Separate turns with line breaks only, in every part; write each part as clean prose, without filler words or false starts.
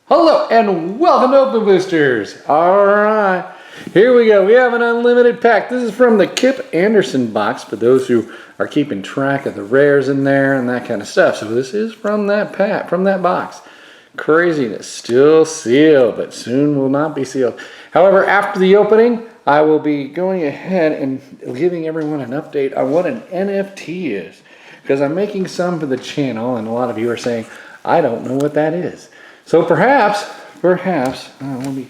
Hello and welcome to Open Boosters. All right, here we go. We have an unlimited pack. This is from the Kip Anderson box for those who are keeping track of the rares in there and that kind of stuff. So this is from that pack, from that box. Craziness, still sealed, but soon will not be sealed. However, after the opening, I will be going ahead and giving everyone an update on what an NFT is, because I'm making some for the channel, and a lot of you are saying, I don't know what that is. So perhaps, let me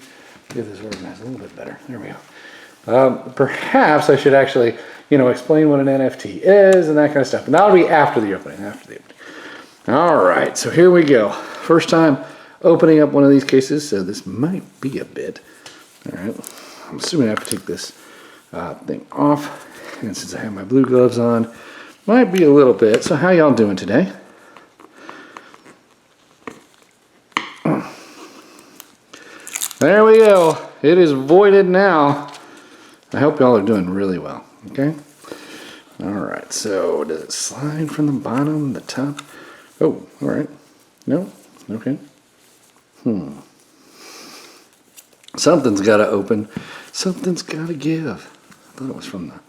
get this organized a little bit better. There we go. Perhaps I should actually, explain what an NFT is and that kind of stuff. And that'll be after the opening, All right, so here we go. First time opening up one of these cases, so this might be a bit. All right, I'm assuming I have to take this thing off. And since I have my blue gloves on, might be a little bit. So how y'all doing today? There we go. It is voided now. I hope y'all are doing really well, okay? All right, so does it slide from the bottom, the top? Oh, all right. No? Okay. Something's got to open. Something's got to give. I thought it was from the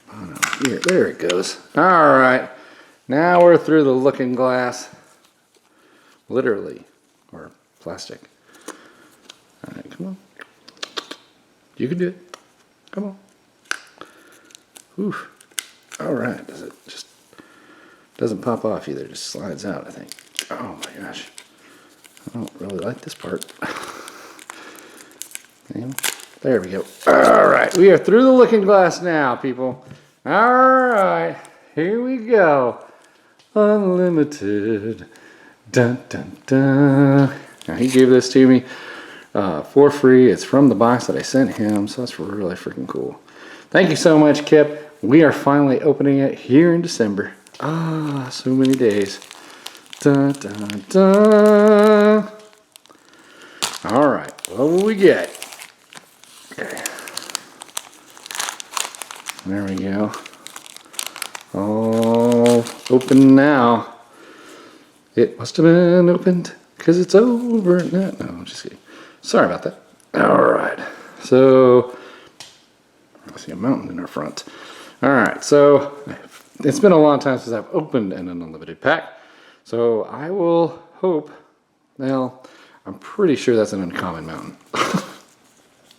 bottom. Here, there it goes. All right. Now we're through the looking glass. Literally. Or plastic. All right, come on. You can do it. Come on. Oof. All right. Does it just doesn't pop off either? It just slides out, I think. Oh my gosh. I don't really like this part. There we go. All right. We are through the looking glass now, people. All right. Here we go. Unlimited. Dun, dun, dun. Now, he gave this to me for free. It's from the box that I sent him, so that's really freaking cool. Thank you so much, Kip. We are finally opening it here in December. So many days. Dun, dun, dun. All right, what will we get? Okay. There we go. All open now. It must have been opened because it's over. No, I'm just kidding. Sorry about that. All right. So, I see a mountain in our front. All right. So, it's been a long time since I've opened an unlimited pack. So, I will hope, well, I'm pretty sure that's an uncommon mountain.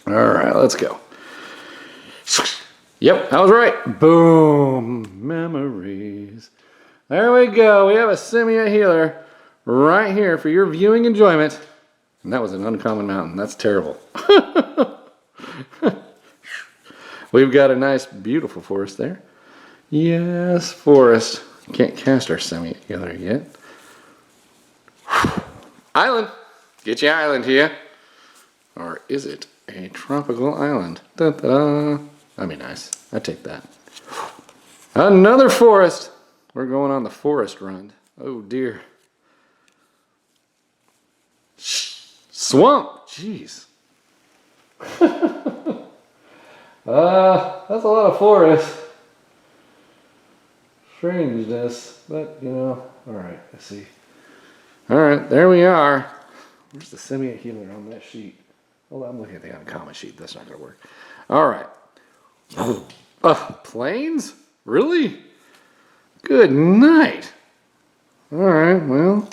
All right. Let's go. Yep, I was right. Boom. Memories. There we go. We have a Simia healer right here for your viewing enjoyment. And that was an uncommon mountain. That's terrible. We've got a nice, beautiful forest there. Yes, forest. Can't cast our Simia healer yet. Island. Get your island here. Or is it a tropical island? Da-da-da. That'd be nice. I'd take that. Another forest. We're going on the forest run. Oh dear. Swamp. Jeez. That's a lot of forest. Strangeness. But, all right, let's see. All right, there we are. Where's the Simia healer on that sheet? Well, I'm looking at the uncommon sheet. That's not going to work. All right. Planes? Really? Good night. All right, well,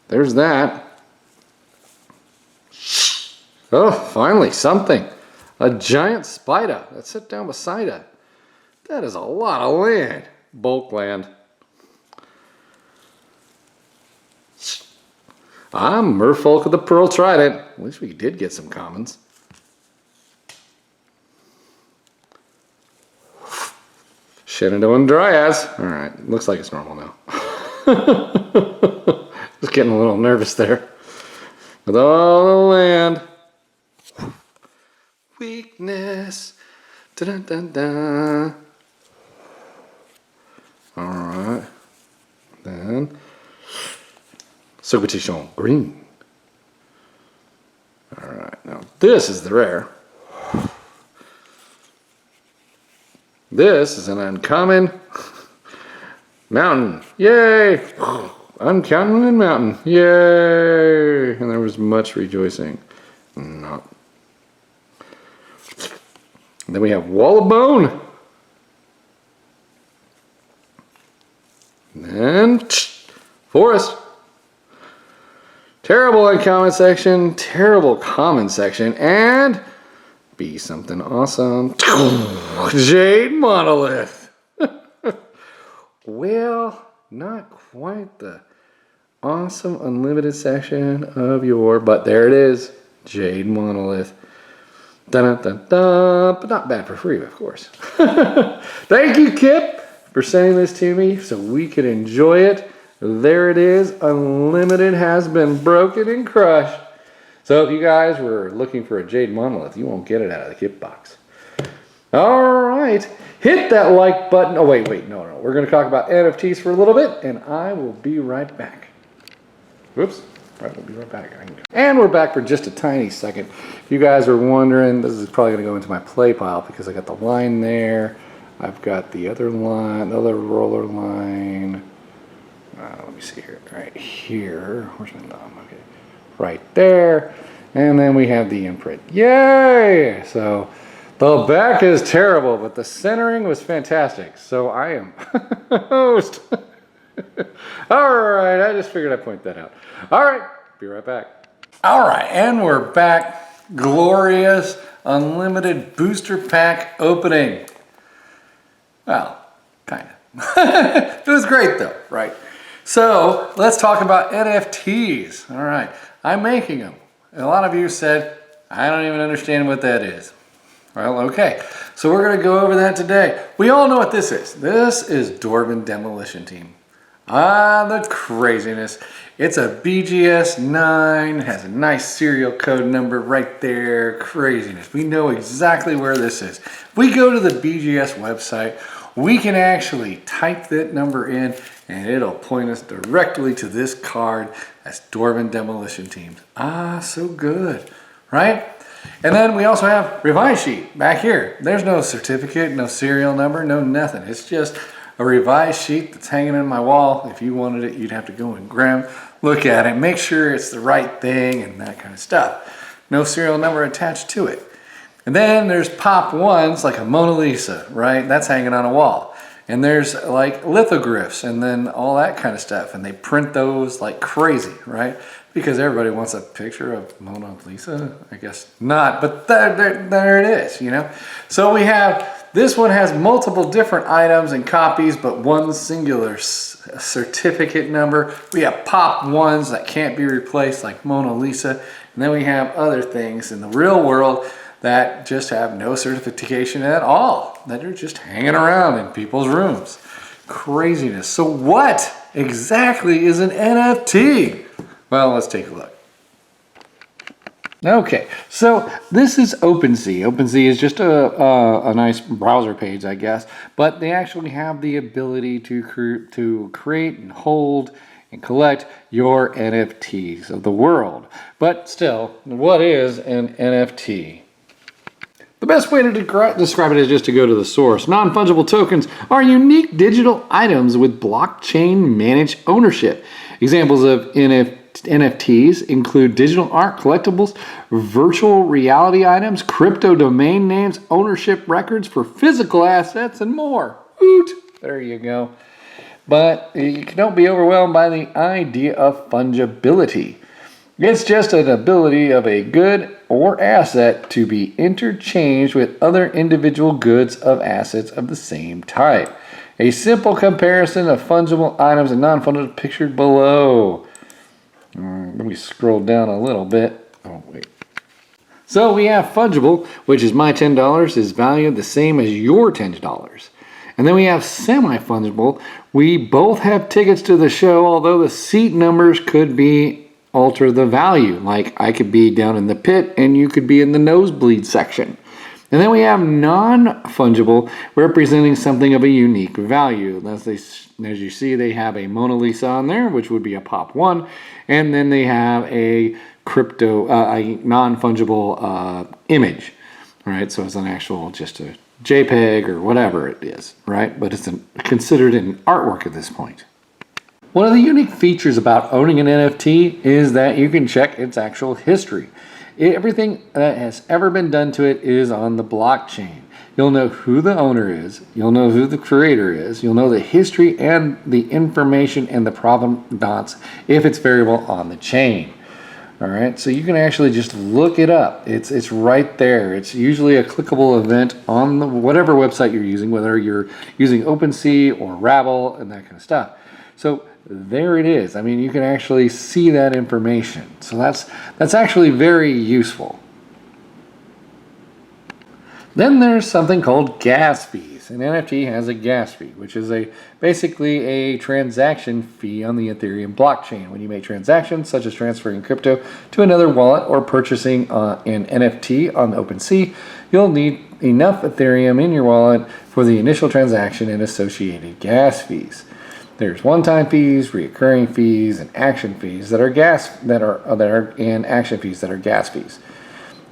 there's that. Oh, finally, something. A giant spider that's set down beside it. That is a lot of land. Bulk land. Merfolk of the Pearl Trident. At least we did get some commons. Shenandoah and Dryas. All right, looks like it's normal now. Just getting a little nervous there. With all the land. Weakness. Dun, dun, dun. All right. Then. Superstition green. All right, now this is the rare. This is an uncommon mountain. Yay! Uncommon mountain. Yay! And there was much rejoicing. Not. And then we have Wall of Bone. And Forest. Terrible uncommon section, terrible common section, and be something awesome. Jade Monolith. Well, not quite the awesome unlimited section of your, but there it is. Jade Monolith. Dun, dun, dun, but not bad for free, of course. Thank you, Kip, for sending this to me so we could enjoy it. There it is. Unlimited has been broken and crushed. So if you guys were looking for a Jade Monolith, you won't get it out of the Kip box. All right. Hit that like button. Oh, wait, no. We're going to talk about NFTs for a little bit, and I will be right back. Whoops. All right, we'll be right back. And we're back for just a tiny second. If you guys are wondering, this is probably going to go into my play pile because I got the line there. I've got the other line, the other roller line. Let me see here. Right here. Where's my thumb? Okay. Right there. And then we have the imprint. Yay! So the back is terrible, but the centering was fantastic. So I am host. All right, I just figured I'd point that out. All right, be right back. All right, and we're back. Glorious unlimited booster pack opening. Well, kind of. It was great though, right? So let's talk about NFTs. All right, I'm making them. And a lot of you said, I don't even understand what that is. Well, okay, so we're going to go over that today. We all know what this is. This is Dwarven Demolition Team. Ah, the craziness. It's a BGS 9, has a nice serial code number right there. Craziness. We know exactly where this is. If we go to the BGS website, we can actually type that number in and it'll point us directly to this card. That's Dwarven Demolition Teams. Ah, so good, right? And then we also have Revise Sheet back here. There's no certificate, no serial number, no nothing. It's just a revised sheet that's hanging in my wall. If you wanted it, you'd have to go and grab, look at it, make sure it's the right thing and that kind of stuff. No serial number attached to it. And then there's pop ones like a Mona Lisa, right? That's hanging on a wall. And there's like lithographs and then all that kind of stuff. And they print those like crazy, right? Because everybody wants a picture of Mona Lisa. I guess not, but there it is, you know? So we have, this one has multiple different items and copies, but one singular certificate number. We have pop ones that can't be replaced like Mona Lisa. And then we have other things in the real world that just have no certification at all, that are just hanging around in people's rooms. Craziness. So what exactly is an NFT? Well, let's take a look. Okay, so this is OpenSea. OpenSea is just a nice browser page, I guess, but they actually have the ability to create and hold and collect your NFTs of the world. But still, what is an NFT? The best way to describe it is just to go to the source. Non-fungible tokens are unique digital items with blockchain managed ownership. Examples of NFTs include digital art, collectibles, virtual reality items, crypto domain names, ownership records for physical assets, and more. Woot! There you go. But you don't be overwhelmed by the idea of fungibility. It's just an ability of a good or asset to be interchanged with other individual goods of assets of the same type. A simple comparison of fungible items and non-fungible pictured below. Let me scroll down a little bit. Oh, wait. So we have fungible, which is my $10, is valued the same as your $10. And then we have semi-fungible. We both have tickets to the show, although the seat numbers could be alter the value. Like I could be down in the pit and you could be in the nosebleed section. And then we have non-fungible, representing something of a unique value. As you see, they have a Mona Lisa on there, which would be a pop one. And then they have a a non-fungible image, right? So it's an actual, just a JPEG or whatever it is, right? But it's considered an artwork at this point. One of the unique features about owning an NFT is that you can check its actual history. Everything that has ever been done to it is on the blockchain. You'll know who the owner is, you'll know who the creator is, you'll know the history and the information and the provenance if it's variable on the chain. All right, so you can actually just look it up. It's right there. It's usually a clickable event on the, whatever website you're using, whether you're using OpenSea or Rabble and that kind of stuff. So there it is. I mean, you can actually see that information. So that's actually very useful. Then there's something called gas fees. An NFT has a gas fee, which is basically a transaction fee on the Ethereum blockchain. When you make transactions, such as transferring crypto to another wallet or purchasing an NFT on OpenSea, you'll need enough Ethereum in your wallet for the initial transaction and associated gas fees. There's one-time fees, recurring fees, and action fees that are and action fees that are gas fees.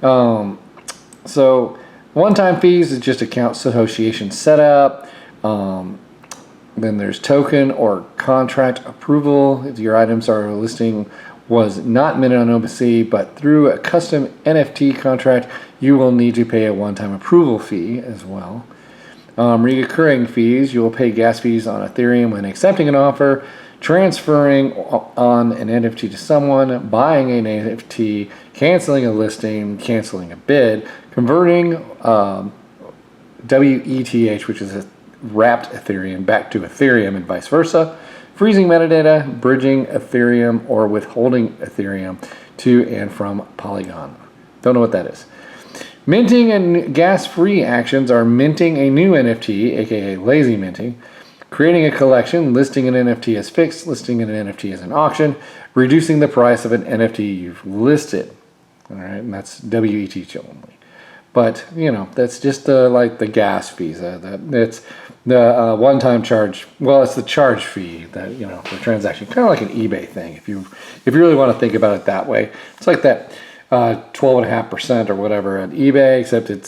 So one-time fees is just account association setup. Then there's token or contract approval. If your items are listing was not minted on OpenSea, but through a custom NFT contract, you will need to pay a one-time approval fee as well. Recurring fees, you will pay gas fees on Ethereum when accepting an offer, transferring on an NFT to someone, buying an NFT, canceling a listing, canceling a bid, converting WETH, which is a wrapped Ethereum, back to Ethereum and vice versa, freezing metadata, bridging Ethereum, or withholding Ethereum to and from Polygon. Don't know what that is. Minting and gas-free actions are minting a new NFT, aka lazy minting, creating a collection, listing an NFT as fixed, listing an NFT as an auction, reducing the price of an NFT you've listed. All right, and that's WETH only. But you know, that's just like the gas fees. It's the one-time charge. Well, it's the charge fee that the transaction, kind of like an eBay thing. If you really want to think about it that way, it's like that 12.5% or whatever at eBay, except it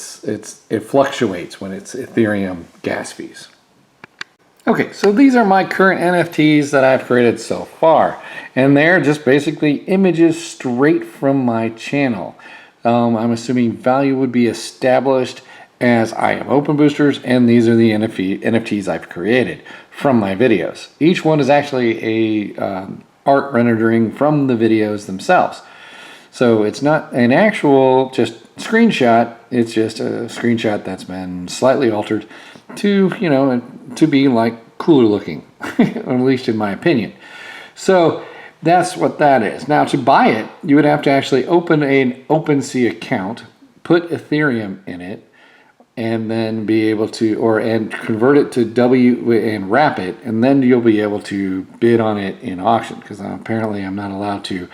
fluctuates when it's Ethereum gas fees. Okay, so these are my current NFTs that I've created so far, and they're just basically images straight from my channel. I'm assuming value would be established as I have Openboosters, and these are the NFTs I've created from my videos. Each one is actually a art rendering from the videos themselves. So it's not an actual just screenshot, it's just a screenshot that's been slightly altered to, to be like cooler looking, at least in my opinion. So that's what that is. Now to buy it, you would have to actually open an OpenSea account, put Ethereum in it, and then be able to, and convert it to and wrap it, and then you'll be able to bid on it in auction, because apparently I'm not allowed to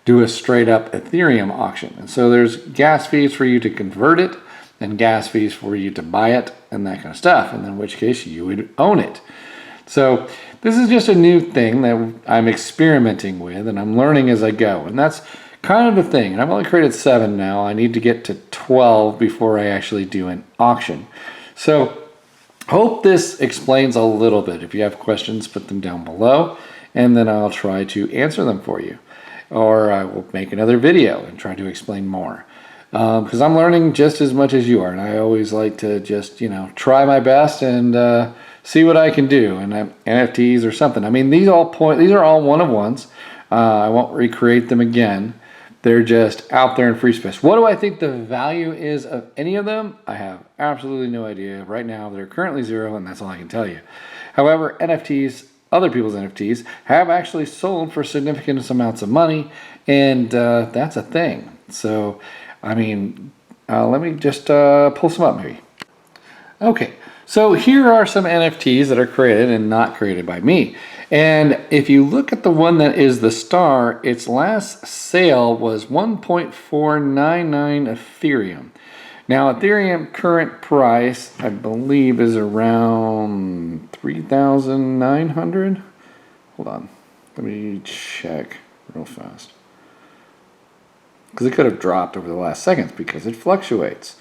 do a straight up Ethereum auction. And so there's gas fees for you to convert it and gas fees for you to buy it and that kind of stuff, and in which case you would own it. So this is just a new thing that I'm experimenting with and I'm learning as I go, and that's kind of the thing. And I've only created 7 now. I need to get to 12 before I actually do an auction. So hope this explains a little bit. If you have questions, put them down below and then I'll try to answer them for you. Or I will make another video and try to explain more. Because I'm learning just as much as you are, and I always like to just, try my best and see what I can do. And NFTs or something. I mean, these are all one-of-ones. I won't recreate them again. They're just out there in free space. What do I think the value is of any of them? I have absolutely no idea. Right now, they're currently 0, and that's all I can tell you. However, NFTs, other people's NFTs, have actually sold for significant amounts of money, and that's a thing. So, I mean, let me just pull some up maybe. Okay, so here are some NFTs that are created and not created by me. And if you look at the one that is the star, its last sale was 1.499 Ethereum. Now, Ethereum current price, I believe, is around 3,900. Hold on. Let me check real fast. Because it could have dropped over the last seconds because it fluctuates.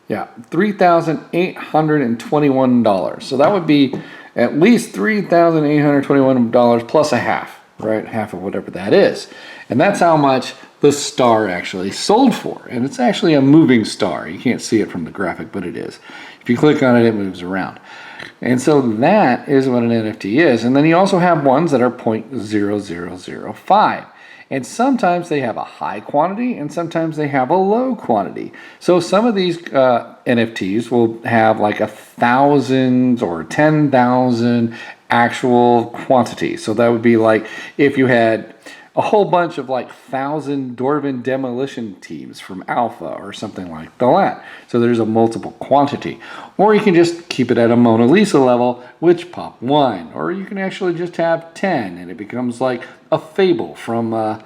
Yeah, $3,821. So that would be at least $3,821 plus a half, right? Half of whatever that is. And that's how much the star actually sold for. And it's actually a moving star. You can't see it from the graphic, but it is. If you click on it, it moves around. And so that is what an NFT is. And then you also have ones that are 0.0005. And sometimes they have a high quantity and sometimes they have a low quantity. So some of these NFTs will have like 1,000 or 10,000 actual quantity. So that would be like if you had a whole bunch of like 1,000 Dwarven demolition teams from Alpha or something like that. So there's a multiple quantity. Or you can just keep it at a Mona Lisa level, which pop 1. Or you can actually just have 10 and it becomes like a fable from the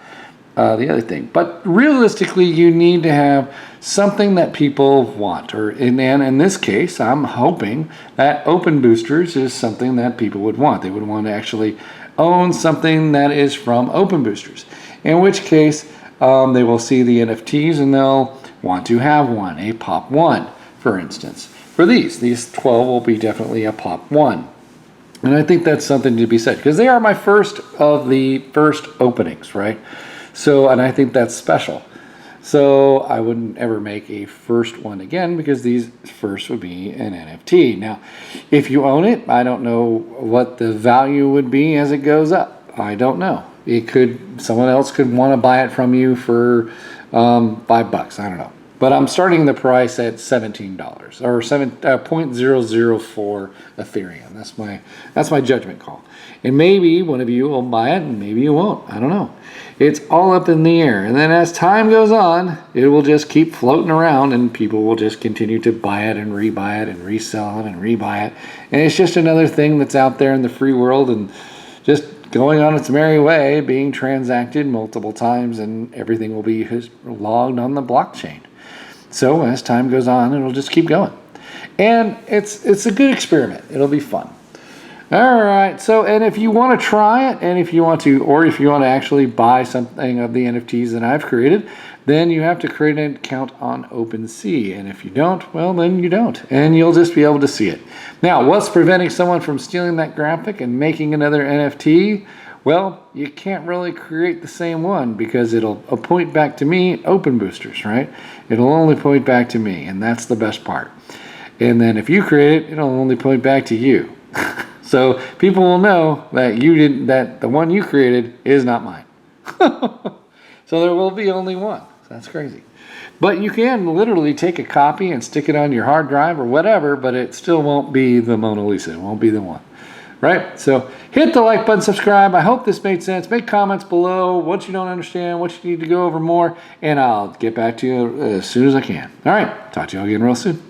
other thing. But realistically, you need to have something that people want. And in this case, I'm hoping that Open Boosters is something that people would want. They would want to actually own something that is from Open Boosters. In which case, they will see the NFTs and they'll want to have one, a Pop 1, for instance. For these 12 will be definitely a Pop 1. And I think that's something to be said, because they are my first of the first openings, right? So, and I think that's special. So I wouldn't ever make a first one again, because these first would be an NFT. Now, if you own it, I don't know what the value would be as it goes up. I don't know. Someone else could want to buy it from you for $5. I don't know. But I'm starting the price at $17 or 0.004 Ethereum. That's my judgment call. And maybe one of you will buy it and maybe you won't. I don't know. It's all up in the air. And then as time goes on, it will just keep floating around and people will just continue to buy it and rebuy it and resell it and rebuy it. And it's just another thing that's out there in the free world and just going on its merry way, being transacted multiple times, and everything will be logged on the blockchain. So as time goes on, it'll just keep going. And it's a good experiment. It'll be fun. All right. So, and if you want to try it, and if you want to actually buy something of the NFTs that I've created, then you have to create an account on OpenSea. And if you don't, well, then you don't. And you'll just be able to see it. Now, what's preventing someone from stealing that graphic and making another NFT? Well, you can't really create the same one because it'll point back to me, Open Boosters, right? It'll only point back to me, and that's the best part. And then if you create it, it'll only point back to you. So people will know that the one you created is not mine. So there will be only one. That's crazy. But you can literally take a copy and stick it on your hard drive or whatever, but it still won't be the Mona Lisa. It won't be the one. Right? So hit the like button, subscribe. I hope this made sense. Make comments below what you don't understand, what you need to go over more, and I'll get back to you as soon as I can. All right. Talk to you all again real soon.